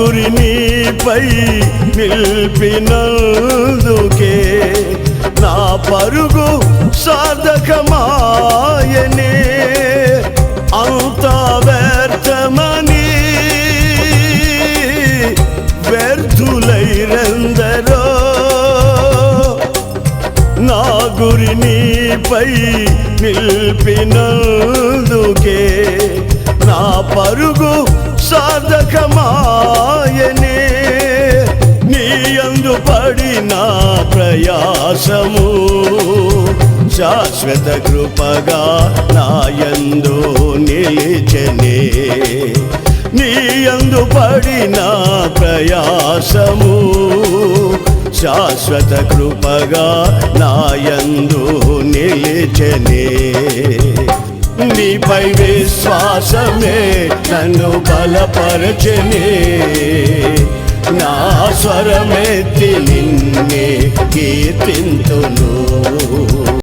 గురి నీపై నిలిపినందుకే నా పరుగు సాధకమాయనే. అంతా వ్యర్థమని వ్యర్థులైరందరో నా గురి నీపై నిలిపినందుకే నా పరుగు సాధకమాయనే. నీ యందు పడిన ప్రయాసము శాశ్వత కృపగా నా యందు నిలిచెనే. నీ యందు పడిన ప్రయాసము శాశ్వత కృపగా నా యందు నిలిచెనే. నీపై విశ్వాసమే నన్ను బలపరచెనే. నా స్వరమెత్తి నిన్నే కీర్తింతును.